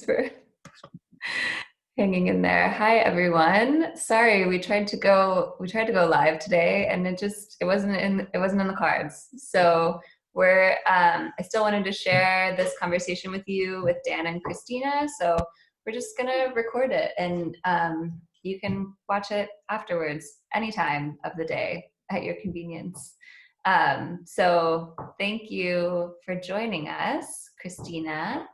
for hanging in there. Hi everyone. Sorry, we tried to go live today and it wasn't in the cards. So I still wanted to share this conversation with you with Dan and Christina. So we're just gonna record it and you can watch it afterwards anytime of the day at your convenience. So thank you for joining us, Christina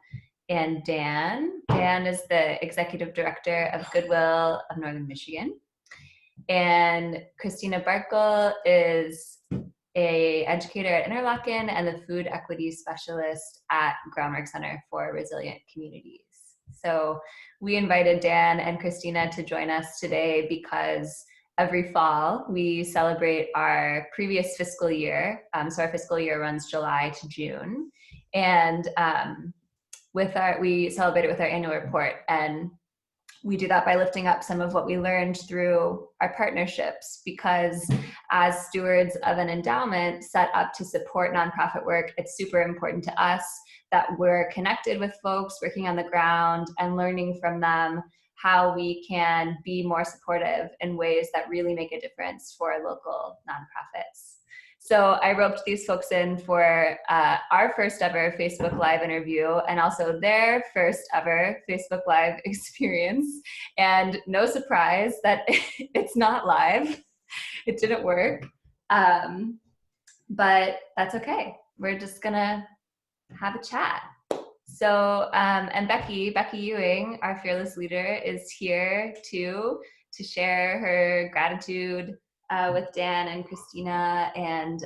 and Dan. Dan is the executive director of Goodwill of Northern Michigan. And Christina Barkel is a educator at Interlochen and the food equity specialist at Groundwork Center for Resilient Communities. So we invited Dan and Christina to join us today because every fall we celebrate our previous fiscal year. So our fiscal year runs July to June. And we celebrate it with our annual report, and we do that by lifting up some of what we learned through our partnerships, because as stewards of an endowment set up to support nonprofit work, it's super important to us that we're connected with folks working on the ground and learning from them how we can be more supportive in ways that really make a difference for local nonprofits. So I roped these folks in for our first ever Facebook Live interview and also their first ever Facebook Live experience. And no surprise that it's not live. It didn't work. But that's okay. We're just gonna have a chat. So, and Becky Ewing, our fearless leader, is here too to share her gratitude with Dan and Christina and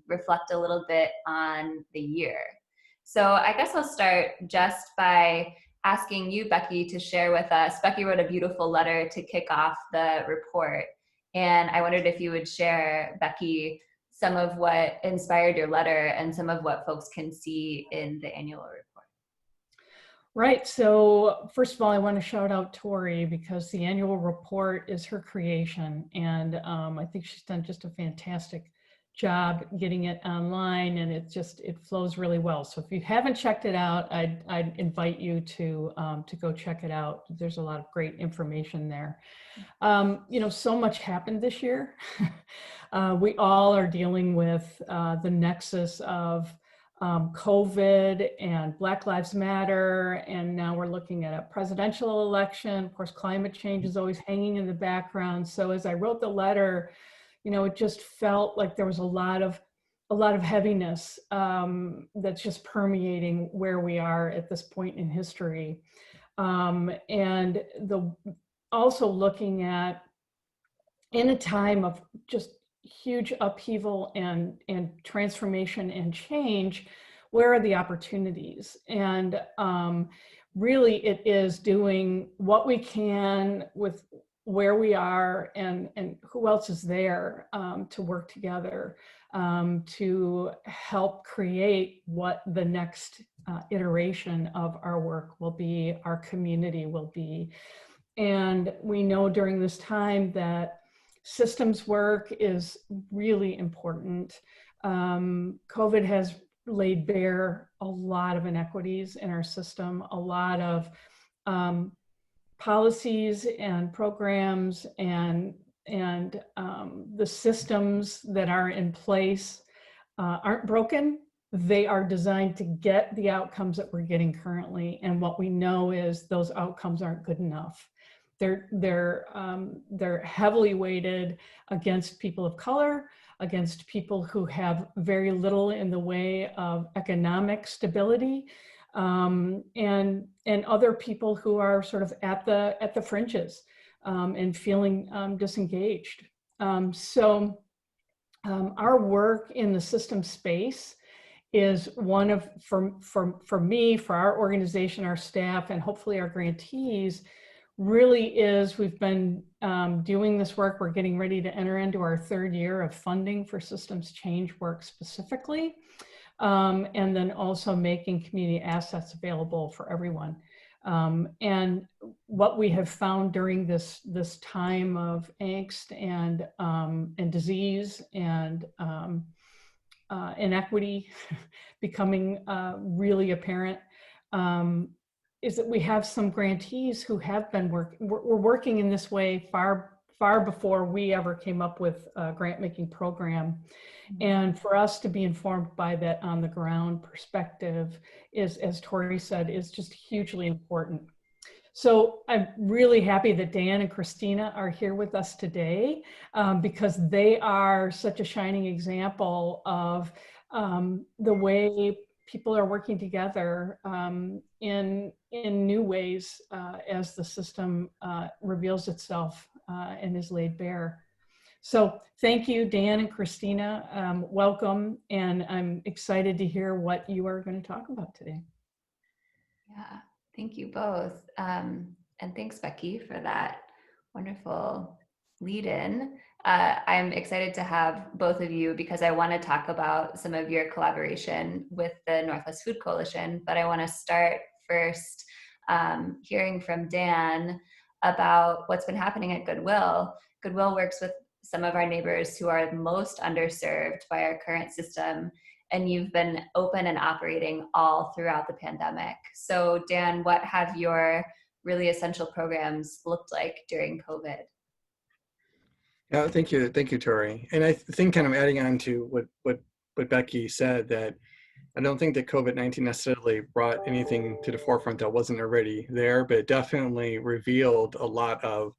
reflect a little bit on the year. So I guess I'll start just by asking you, Becky, to share with us. Becky wrote a beautiful letter to kick off the report. And I wondered if you would share, Becky, some of what inspired your letter and some of what folks can see in the annual report. Right. So first of all, I want to shout out Tori because the annual report is her creation. And I think she's done just a fantastic job getting it online, and it flows really well. So if you haven't checked it out, I'd invite you to go check it out. There's a lot of great information there. So much happened this year. We all are dealing with the nexus of COVID and Black Lives Matter, and now we're looking at a presidential election. Of course, climate change is always hanging in the background. So as I wrote the letter, it just felt like there was a lot of heaviness that's just permeating where we are at this point in history, and also looking at, in a time of just huge upheaval and transformation and change, where are the opportunities? And really it is doing what we can with where we are and who else is there to work together to help create what the next iteration of our work will be, our community will be. And we know during this time that systems work is really important. COVID has laid bare a lot of inequities in our system, a lot of policies and programs and the systems that are in place aren't broken. They are designed to get the outcomes that we're getting currently. And what we know is those outcomes aren't good enough. They're heavily weighted against people of color, against people who have very little in the way of economic stability, and other people who are sort of at the fringes and feeling disengaged. So our work in the system space is one of, for me, for our organization, our staff, and hopefully our grantees, really is, we've been doing this work. We're getting ready to enter into our third year of funding for systems change work specifically, and then also making community assets available for everyone. And what we have found during this time of angst and disease and inequity becoming really apparent, is that we have some grantees who have been we're working in this way far before we ever came up with a grant making program. And for us to be informed by that on the ground perspective is, as Tori said, is just hugely important. So I'm really happy that Dan and Christina are here with us today, because they are such a shining example of the way people are working together in new ways as the system reveals itself and is laid bare. So thank you, Dan and Christina. Welcome, and I'm excited to hear what you are going to talk about today. Yeah, thank you both. And thanks, Becky, for that wonderful lead in. I'm excited to have both of you because I want to talk about some of your collaboration with the Northwest Food Coalition, but I want to start first hearing from Dan about what's been happening at Goodwill. Goodwill works with some of our neighbors who are most underserved by our current system, and you've been open and operating all throughout the pandemic. So Dan, what have your really essential programs looked like during COVID? Yeah, thank you, Tori. And I think, kind of adding on to what Becky said, that I don't think that COVID-19 necessarily brought anything to the forefront that wasn't already there, but it definitely revealed a lot of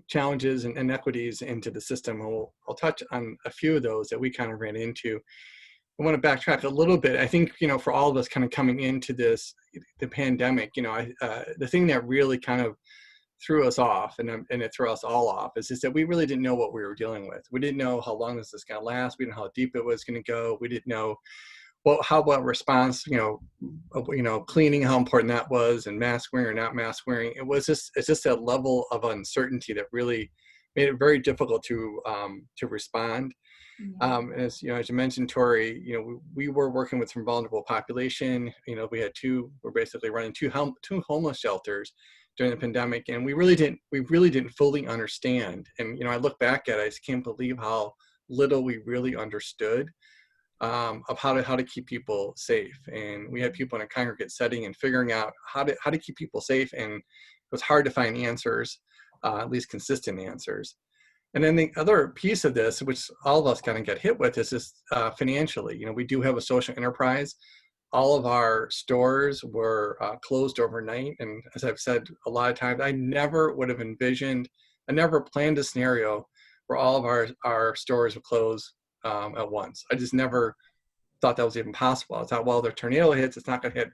challenges and inequities into the system. I'll touch on a few of those that we kind of ran into. I want to backtrack a little bit. I think, for all of us kind of coming into the pandemic, the thing that really kind of threw us off, and it threw us all off, is just that we really didn't know what we were dealing with. We didn't know how long this was going to last. We didn't know how deep it was going to go. We didn't know how about response, cleaning, how important that was, and mask wearing or not mask wearing. It's just that level of uncertainty that really made it very difficult to respond. As you mentioned, Tori, we were working with some vulnerable population. We're basically running two homeless shelters during the pandemic, and we really didn't fully understand. And I look back at it, I just can't believe how little we really understood of how to keep people safe. And we had people in a congregate setting and figuring out how to keep people safe, and it was hard to find answers, at least consistent answers. And then the other piece of this, which all of us kind of get hit with, is just financially. We do have a social enterprise. All of our stores were closed overnight. And as I've said a lot of times, I never planned a scenario where all of our stores would close at once. I just never thought that was even possible. I thought, well, the tornado hits, it's not going to hit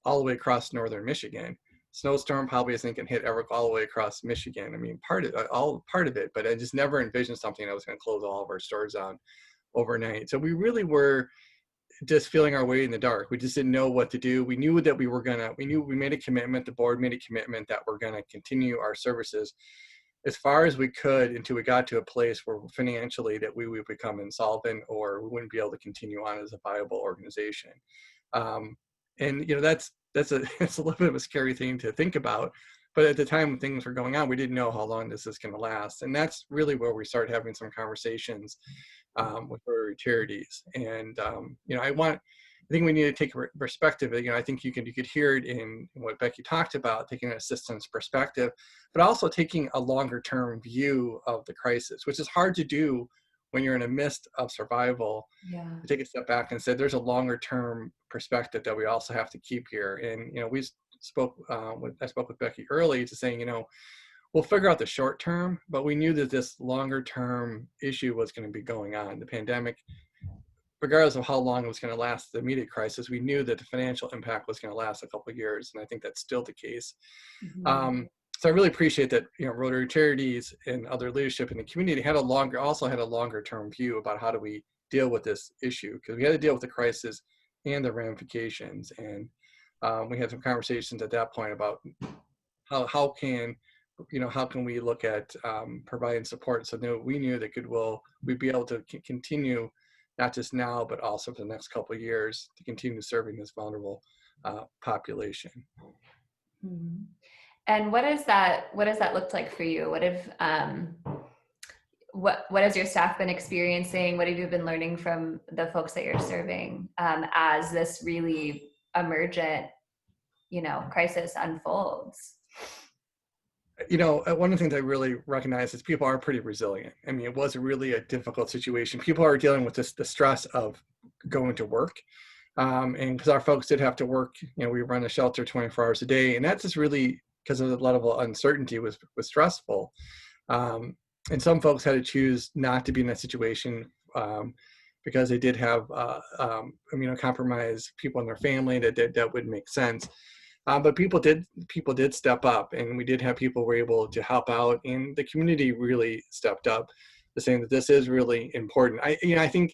all the way across northern Michigan. Snowstorm probably isn't going to hit ever all the way across Michigan. I mean, part of it, but I just never envisioned something that was going to close all of our stores down overnight. So we really were just feeling our way in the dark. We just didn't know what to do. We knew that we made a commitment, the board made a commitment that we're going to continue our services as far as we could until we got to a place where financially that we would become insolvent or we wouldn't be able to continue on as a viable organization. And that's a little bit of a scary thing to think about. But at the time when things were going on, we didn't know how long this is going to last. And that's really where we started having some conversations with our charities. And I think we need to take a perspective. I think you could hear it in what Becky talked about, taking an assistance perspective, but also taking a longer term view of the crisis, which is hard to do when you're in the midst of survival. Yeah. To take a step back and say there's a longer term perspective that we also have to keep here. And I spoke with Becky early to saying, we'll figure out the short term, but we knew that this longer term issue was going to be going on. The pandemic, regardless of how long it was going to last, the immediate crisis, we knew that the financial impact was going to last a couple of years. And I think that's still the case. Mm-hmm. So I really appreciate that, Rotary Charities and other leadership in the community had a longer term view about how do we deal with this issue, because we had to deal with the crisis and the ramifications. And we had some conversations at that point about how can we look at providing support. So we knew that Goodwill, we'd be able to continue not just now, but also for the next couple of years to continue serving this vulnerable population. Mm-hmm. And what has that looked like for you? What has your staff been experiencing? What have you been learning from the folks that you're serving as this really emergent crisis unfolds? One of the things I really recognize is people are pretty resilient. I mean, it was really a difficult situation. People are dealing with the stress of going to work. And because our folks did have to work, we run a shelter 24 hours a day. And that's just really because of the level of uncertainty was stressful. And some folks had to choose not to be in that situation because they did have immunocompromised people in their family that would make sense. But people did step up, and we did have people who were able to help out, and the community really stepped up to saying that this is really important. I think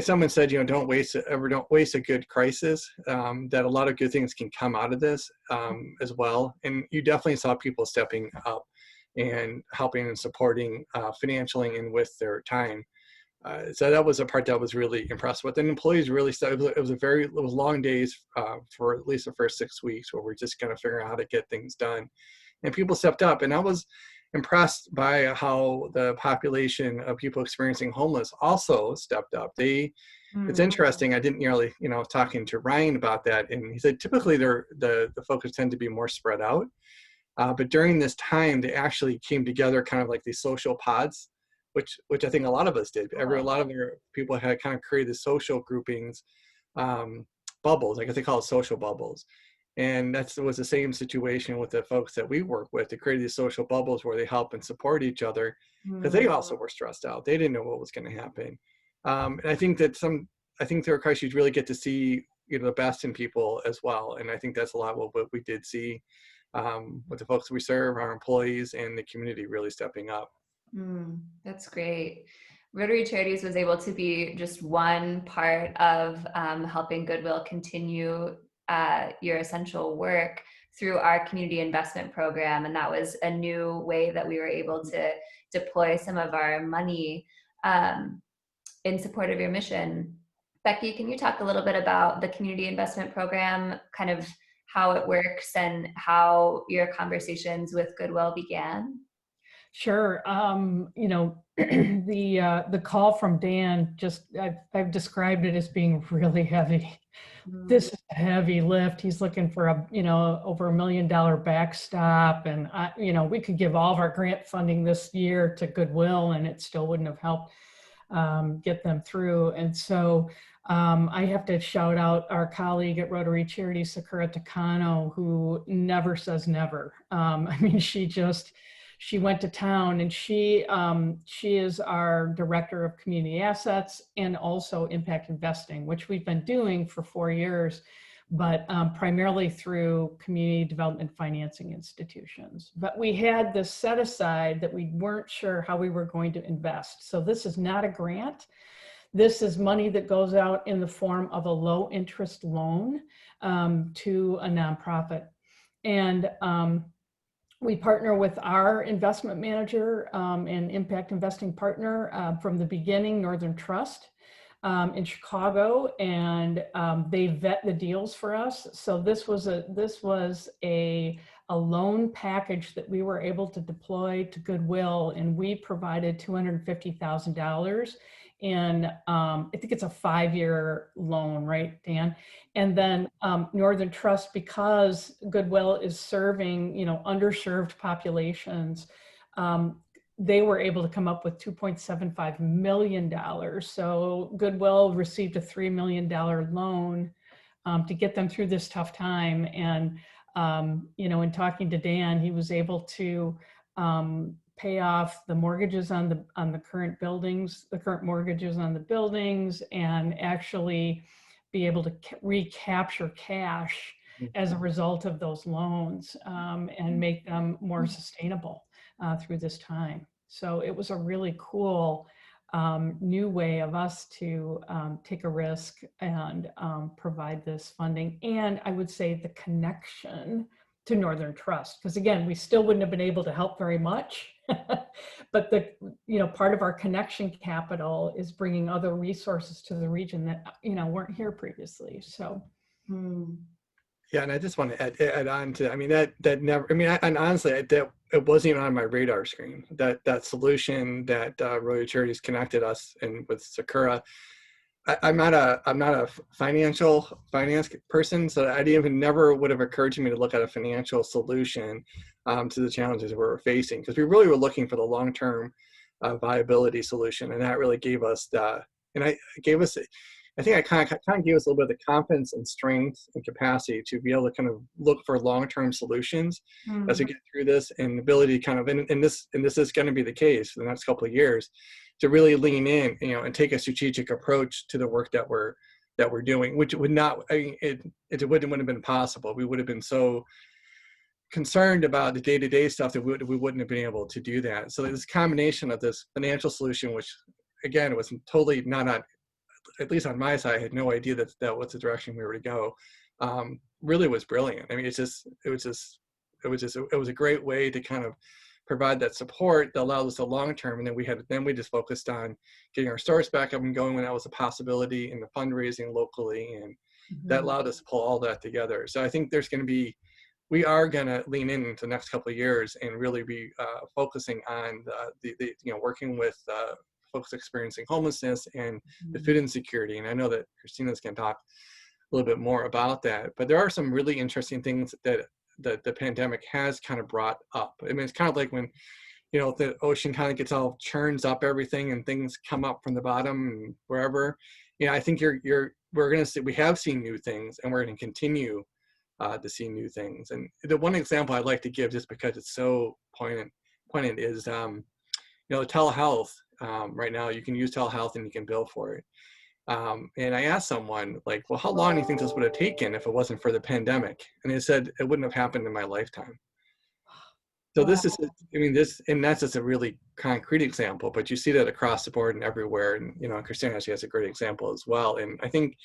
someone said, don't waste a good crisis, that a lot of good things can come out of this as well. And you definitely saw people stepping up and helping and supporting financially and with their time. So that was a part that I was really impressed with. And employees really stepped. It was long days for at least the first 6 weeks where we're just kind of figuring out how to get things done. And people stepped up. And I was impressed by how the population of people experiencing homeless also stepped up. It's interesting. I didn't really, talking to Ryan about that. And he said, typically the focus tend to be more spread out. But during this time, they actually came together kind of like these social pods, which I think a lot of us did. A lot of their people had kind of created social groupings, bubbles. I guess they call it social bubbles. And that was the same situation with the folks that we work with. They created these social bubbles where they help and support each other because they also were stressed out. They didn't know what was going to happen. And I think there are crises you really get to see the best in people as well. And I think that's a lot what we did see with the folks we serve, our employees, and the community really stepping up. That's great. Rotary Charities was able to be just one part of helping Goodwill continue your essential work through our community investment program. And that was a new way that we were able to deploy some of our money in support of your mission. Becky, can you talk a little bit about the community investment program, kind of how it works and how your conversations with Goodwill began? Sure. The call from Dan, I've described it as being really heavy. This is a heavy lift. He's looking for over $1 million backstop. And we could give all of our grant funding this year to Goodwill and it still wouldn't have helped get them through. And so I have to shout out our colleague at Rotary Charities, Sakura Takano, who never says never. She went to town, and she is our director of community assets and also impact investing, which we've been doing for 4 years, but primarily through community development financing institutions. But we had this set aside that we weren't sure how we were going to invest. So this is not a grant. This is money that goes out in the form of a low interest loan to a nonprofit. And we partner with our investment manager and impact investing partner from the beginning, Northern Trust in Chicago, and they vet the deals for us. So this was a loan package that we were able to deploy to Goodwill, and we provided $250,000. And I think it's a 5-year loan, right, Dan? And then Northern Trust, because Goodwill is serving, underserved populations, they were able to come up with $2.75 million. So Goodwill received a $3 million loan to get them through this tough time. And, in talking to Dan, he was able to pay off the mortgages on the current buildings, the current mortgages on the buildings, and actually be able to recapture cash as a result of those loans and make them more sustainable through this time. So it was a really cool new way of us to take a risk and provide this funding. And I would say the connection to Northern Trust, because again, we still wouldn't have been able to help very much, but part of our connection capital is bringing other resources to the region that, weren't here previously. So. Yeah, and I just want to add on to, and honestly, it wasn't even on my radar screen, that solution that Rotary Charities connected us and with Sakura. I'm not a finance person, so I didn't even never would have occurred to me to look at a financial solution to the challenges we're facing, because we really were looking for the long-term viability solution, and that really gave us I think I kind of gave us a little bit of the confidence and strength and capacity to be able to kind of look for long-term solutions as we get through this, and the ability to kind of, and this is going to be the case for the next couple of years, to really lean in, and take a strategic approach to the work that we're doing, which would not, it wouldn't have been possible. We would have been so concerned about the day-to-day stuff that we wouldn't have been able to do that. So this combination of this financial solution, which again was totally not on, at least on my side, I had no idea that was the direction we were to go, really was brilliant. I mean, it was a great way to kind of provide that support that allowed us the long term. And then we just focused on getting our stores back up and going when that was a possibility, and the fundraising locally, and that allowed us to pull all that together. So I think we are going to lean into the next couple of years and really be focusing on working with folks experiencing homelessness and the food insecurity. And I know that Christina's going to talk a little bit more about that, but there are some really interesting things that the pandemic has kind of brought up. I mean, it's kind of like when, the ocean kind of gets all churns up everything and things come up from the bottom and wherever. I think we're going to see, we have seen new things, and we're going to continue to see new things. And the one example I'd like to give, just because it's so poignant is, telehealth. Right now you can use telehealth and you can bill for it. And I asked someone, like, well, how long do you think this would have taken if it wasn't for the pandemic? And they said it wouldn't have happened in my lifetime. So Wow. and that's just a really concrete example, but you see that across the board and everywhere. And, Christina actually has a great example as well. And I think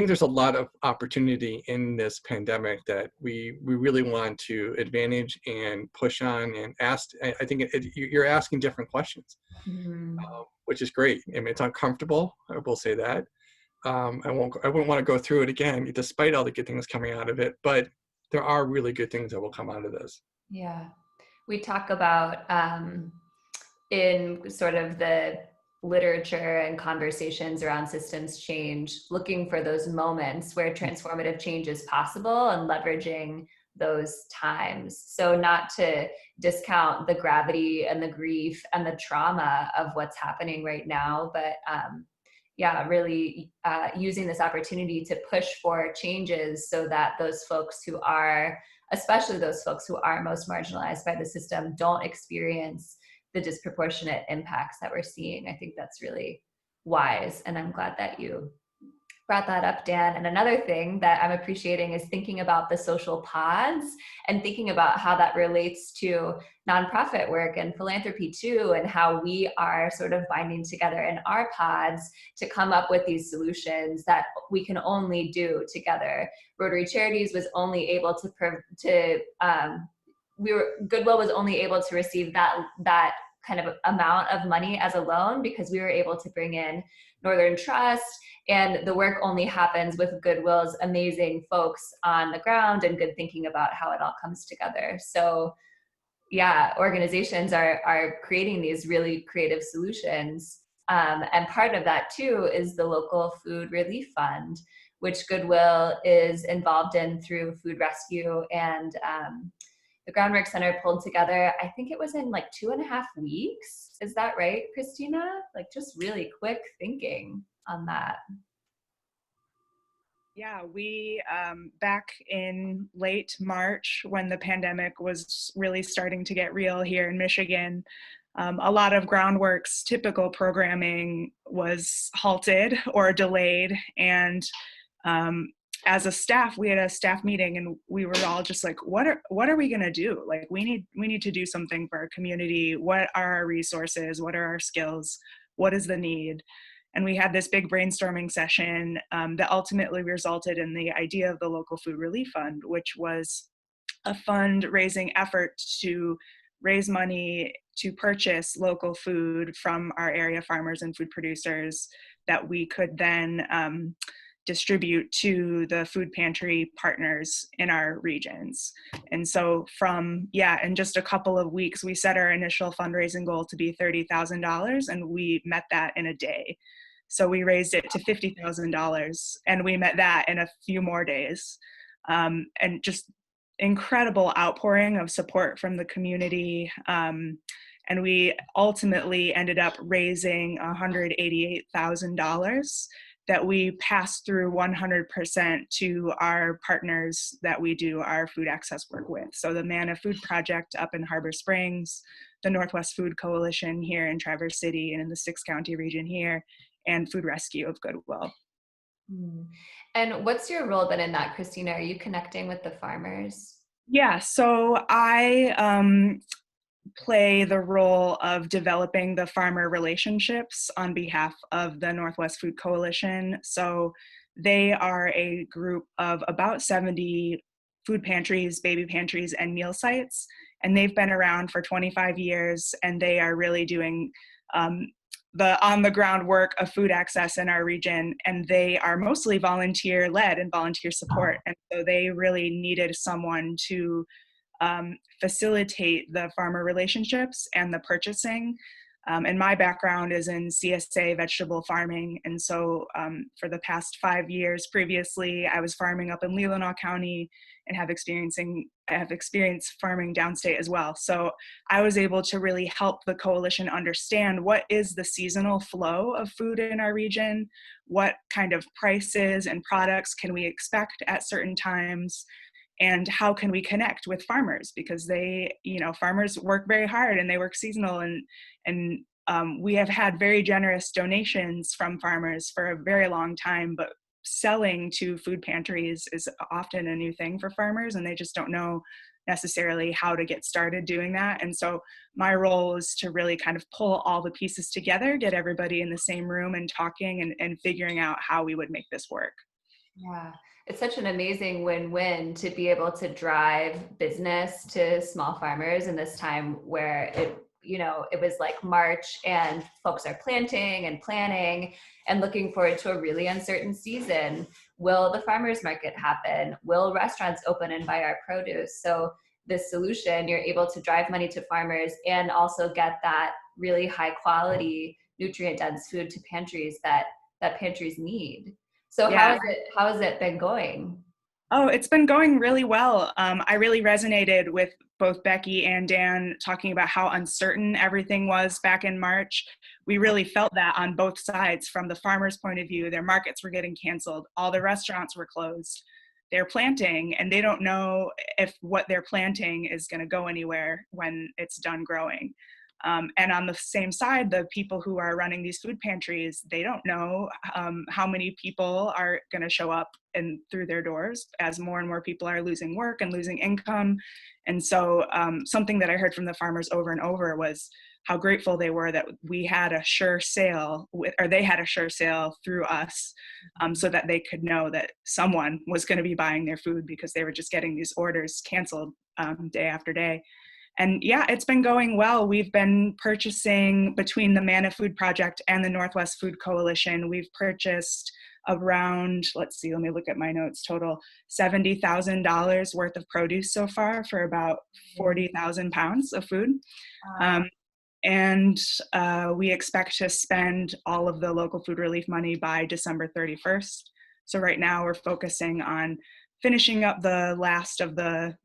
there's a lot of opportunity in this pandemic that we really want to advantage and push on and ask. I think you're asking different questions, which is great. I mean, it's uncomfortable, I will say that. I wouldn't want to go through it again, despite all the good things coming out of it, but there are really good things that will come out of this. Yeah. We talk about in sort of the literature and conversations around systems change, looking for those moments where transformative change is possible and leveraging those times. So not to discount the gravity and the grief and the trauma of what's happening right now, but really using this opportunity to push for changes so that those folks who are, especially those folks who are most marginalized by the system, don't experience the disproportionate impacts that we're seeing. I think that's really wise. And I'm glad that you brought that up, Dan. And another thing that I'm appreciating is thinking about the social pods and thinking about how that relates to nonprofit work and philanthropy too, and how we are sort of binding together in our pods to come up with these solutions that we can only do together. Rotary Charities was only able Goodwill was only able to receive that kind of amount of money as a loan because we were able to bring in Northern Trust, and the work only happens with Goodwill's amazing folks on the ground and good thinking about how it all comes together. So yeah, organizations are creating these really creative solutions. And part of that too is the local food relief fund, which Goodwill is involved in through food rescue, and the Groundwork Center pulled together, I think it was in like 2.5 weeks. Is that right, Christina? Like just really quick thinking on that. Yeah, we, back in late March, when the pandemic was really starting to get real here in Michigan, a lot of Groundwork's typical programming was halted or delayed. And as a staff, we had a staff meeting and we were all just like, what are we gonna do? Like, we need to do something for our community. What are our resources? What are our skills? What is the need? And we had this big brainstorming session that ultimately resulted in the idea of the Local Food Relief Fund, which was a fundraising effort to raise money to purchase local food from our area farmers and food producers that we could then distribute to the food pantry partners in our regions. And so in just a couple of weeks, we set our initial fundraising goal to be $30,000, and we met that in a day. So we raised it to $50,000, and we met that in a few more days. And just incredible outpouring of support from the community. And we ultimately ended up raising $188,000 that we passed through 100% to our partners that we do our food access work with. So the Manna Food Project up in Harbor Springs, the Northwest Food Coalition here in Traverse City and in the 6-county region here, and Food Rescue of Goodwill. And what's your role been in that, Christina? Are you connecting with the farmers? Yeah, so I play the role of developing the farmer relationships on behalf of the Northwest Food Coalition. So they are a group of about 70 food pantries, baby pantries, and meal sites. And they've been around for 25 years, and they are really doing the on-the-ground work of food access in our region. And they are mostly volunteer-led and volunteer support. And so they really needed someone to facilitate the farmer relationships and the purchasing. And my background is in CSA vegetable farming. And so for the past 5 years previously, I was farming up in Leelanau County and have experienced farming downstate as well. So I was able to really help the coalition understand what is the seasonal flow of food in our region, what kind of prices and products can we expect at certain times, and how can we connect with farmers, because they, farmers work very hard and they work seasonal, and we have had very generous donations from farmers for a very long time, but selling to food pantries is often a new thing for farmers, and they just don't know necessarily how to get started doing that. And so my role is to really kind of pull all the pieces together, get everybody in the same room and talking and figuring out how we would make this work. Yeah, it's such an amazing win-win to be able to drive business to small farmers in this time where it was like March and folks are planting and planning and looking forward to a really uncertain season. Will the farmers market happen? Will restaurants open and buy our produce? So this solution, you're able to drive money to farmers and also get that really high quality, nutrient dense food to pantries that pantries need. So Yeah. how has it been going? Oh, it's been going really well. I really resonated with both Becky and Dan talking about how uncertain everything was back in March. We really felt that on both sides. From the farmers' point of view, their markets were getting canceled. All the restaurants were closed. They're planting, and they don't know if what they're planting is going to go anywhere when it's done growing. And on the same side, the people who are running these food pantries, they don't know how many people are going to show up and through their doors, as more and more people are losing work and losing income. And so something that I heard from the farmers over and over was how grateful they were that we had a sure sale, or they had a sure sale through us, so that they could know that someone was going to be buying their food, because they were just getting these orders canceled day after day. And yeah, it's been going well. We've been purchasing, between the Manna Food Project and the Northwest Food Coalition, we've purchased around, let me look at my notes, total $70,000 worth of produce so far for about 40,000 pounds of food. And we expect to spend all of the local food relief money by December 31st. So right now we're focusing on finishing up the last of the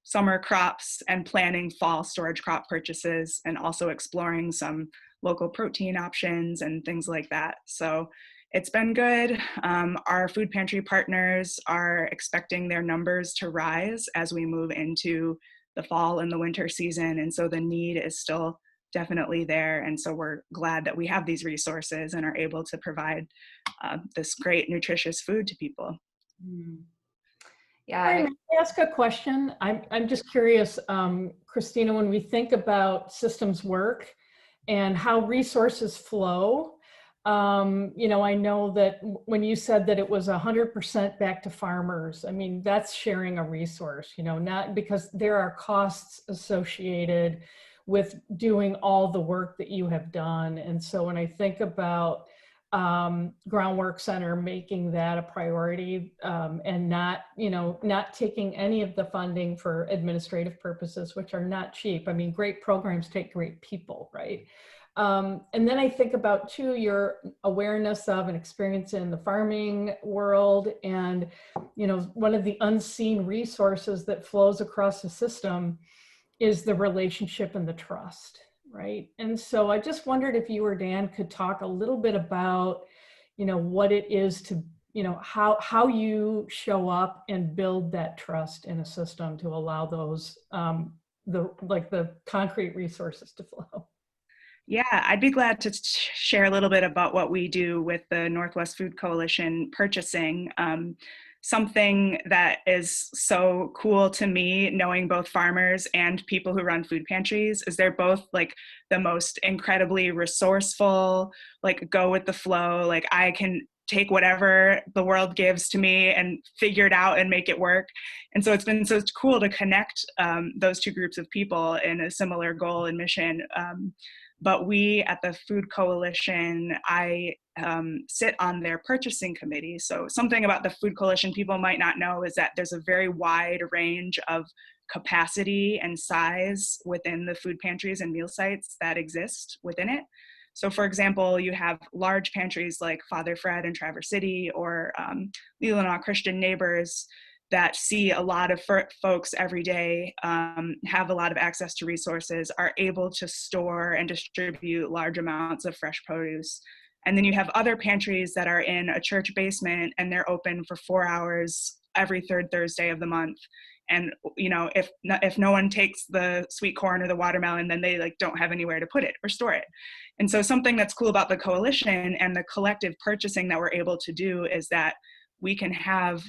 summer crops and planning fall storage crop purchases, and also exploring some local protein options and things like that. So it's been good. Our food pantry partners are expecting their numbers to rise as we move into the fall and the winter season. And so the need is still definitely there. And so we're glad that we have these resources and are able to provide this great, nutritious food to people. Yeah. Can I ask a question? I'm just curious, Christina, when we think about systems work and how resources flow, I know that when you said that it was 100% back to farmers, I mean, that's sharing a resource, not because there are costs associated with doing all the work that you have done. And so when I think about Groundwork Center making that a priority, and not taking any of the funding for administrative purposes, which are not cheap. I mean, great programs take great people, right? And then I think about too, your awareness of and experience in the farming world. And, you know, one of the unseen resources that flows across the system is the relationship and the trust, right? And so I just wondered if you or Dan could talk a little bit about, you know, what it is to, you know, how you show up and build that trust in a system to allow those, the concrete resources to flow. Yeah, I'd be glad to share a little bit about what we do with the Northwest Food Coalition purchasing. Something that is so cool to me, knowing both farmers and people who run food pantries, is they're both like the most incredibly resourceful, like go with the flow. Like I can take whatever the world gives to me and figure it out and make it work. And so it's been so cool to connect those two groups of people in a similar goal and mission. But we at the Food Coalition, I sit on their purchasing committee. So something about the Food Coalition people might not know is that there's a very wide range of capacity and size within the food pantries and meal sites that exist within it. So for example, you have large pantries like Father Fred in Traverse City, or Leelanau Christian Neighbors, that see a lot of folks every day, have a lot of access to resources, are able to store and distribute large amounts of fresh produce. And then you have other pantries that are in a church basement and they're open for 4 hours every third Thursday of the month. And you know, if no one takes the sweet corn or the watermelon, then they like don't have anywhere to put it or store it. And so something that's cool about the coalition and the collective purchasing that we're able to do is that we can have,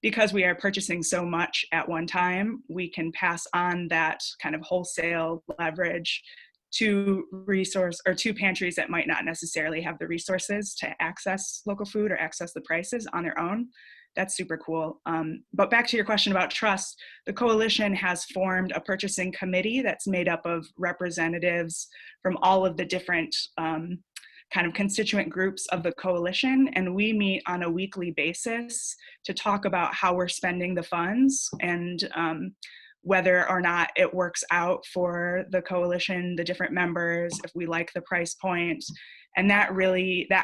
because we are purchasing so much at one time, we can pass on that kind of wholesale leverage to to pantries that might not necessarily have the resources to access local food or access the prices on their own. That's super cool. But back to your question about trust, the coalition has formed a purchasing committee that's made up of representatives from all of the different kind of constituent groups of the coalition, and we meet on a weekly basis to talk about how we're spending the funds and whether or not it works out for the coalition, the different members, if we like the price point. And that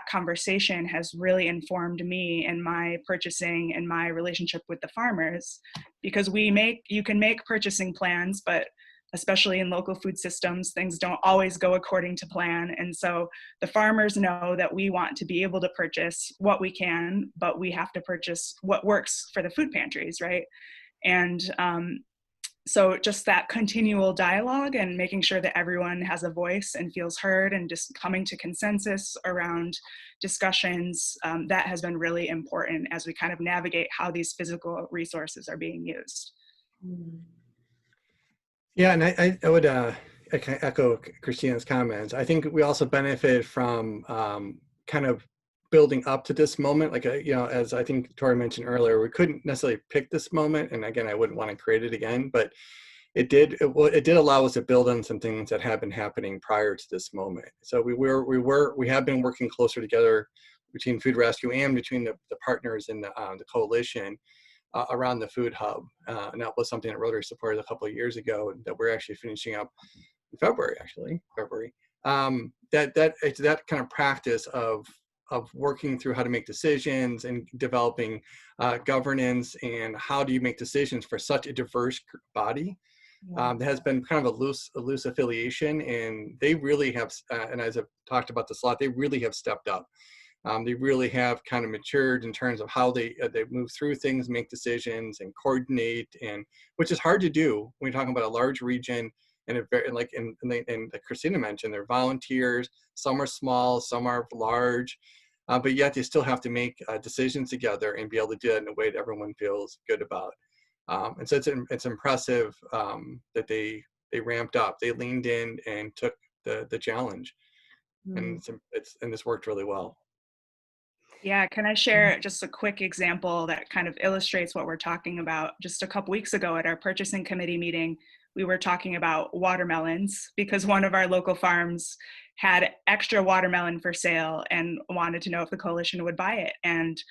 conversation has really informed me in my purchasing and my relationship with the farmers, because you can make purchasing plans, but especially in local food systems, things don't always go according to plan. And so the farmers know that we want to be able to purchase what we can, but we have to purchase what works for the food pantries, right? And so just that continual dialogue and making sure that everyone has a voice and feels heard and just coming to consensus around discussions, that has been really important as we kind of navigate how these physical resources are being used. Yeah, and I would echo Christina's comments. I think we also benefit from kind of building up to this moment. Like, you know, as I think Tori mentioned earlier, we couldn't necessarily pick this moment. And again, I wouldn't want to create it again, but it did allow us to build on some things that had been happening prior to this moment. So we have been working closer together between Food Rescue and between the partners in the coalition around the food hub. And that was something that Rotary supported a couple of years ago that we're actually finishing up in February. That kind of practice of working through how to make decisions and developing governance and how do you make decisions for such a diverse body. There has been kind of a loose affiliation, and they really have, and as I've talked about this a lot, they really have stepped up. They really have kind of matured in terms of how they move through things, make decisions, and coordinate, and which is hard to do when you're talking about a large region. And and Christina mentioned, they're volunteers. Some are small, some are large, but yet they still have to make decisions together and be able to do it in a way that everyone feels good about. And so it's impressive that they ramped up, they leaned in and took the challenge, and this worked really well. Yeah, can I share just a quick example that kind of illustrates what we're talking about? Just a couple weeks ago at our purchasing committee meeting, we were talking about watermelons because one of our local farms had extra watermelon for sale and wanted to know if the coalition would buy it. And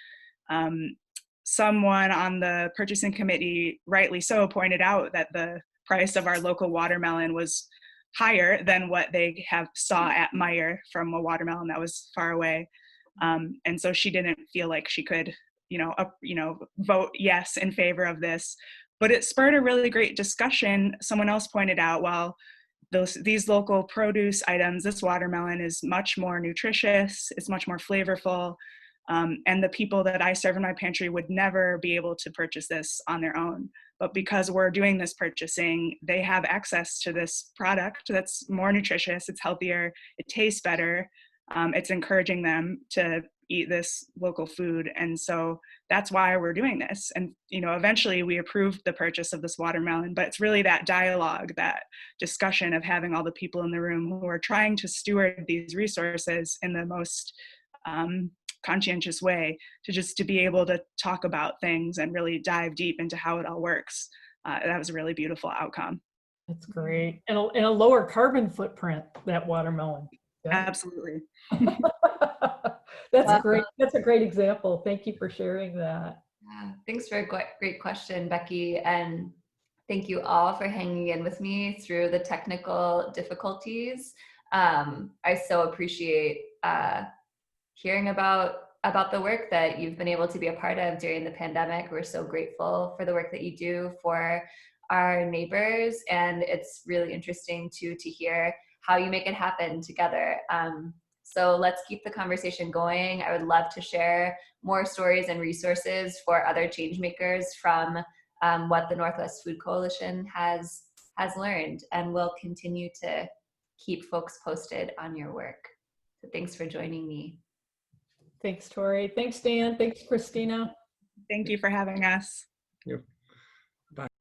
someone on the purchasing committee, rightly so, pointed out that the price of our local watermelon was higher than what they have saw at Meyer from a watermelon that was far away. And so she didn't feel like she could, vote yes in favor of this. But it spurred a really great discussion. Someone else pointed out, well, these local produce items, this watermelon is much more nutritious, it's much more flavorful, and the people that I serve in my pantry would never be able to purchase this on their own. But because we're doing this purchasing, they have access to this product that's more nutritious, it's healthier, it tastes better, it's encouraging them to eat this local food. And so that's why we're doing this. And, eventually we approved the purchase of this watermelon, but it's really that dialogue, that discussion of having all the people in the room who are trying to steward these resources in the most conscientious way, to be able to talk about things and really dive deep into how it all works. That was a really beautiful outcome. That's great. And a lower carbon footprint, that watermelon. Yeah. Absolutely. That's great. That's a great example. Thank you for sharing that. Yeah, thanks for a great question, Becky. And thank you all for hanging in with me through the technical difficulties. I so appreciate hearing about the work that you've been able to be a part of during the pandemic. We're so grateful for the work that you do for our neighbors, and it's really interesting to hear how you make it happen together. So let's keep the conversation going. I would love to share more stories and resources for other change makers from what the Northwest Food Coalition has learned, and we'll continue to keep folks posted on your work. So thanks for joining me. Thanks, Tori. Thanks, Dan. Thanks, Christina. Thank you for having us. Yep. Bye.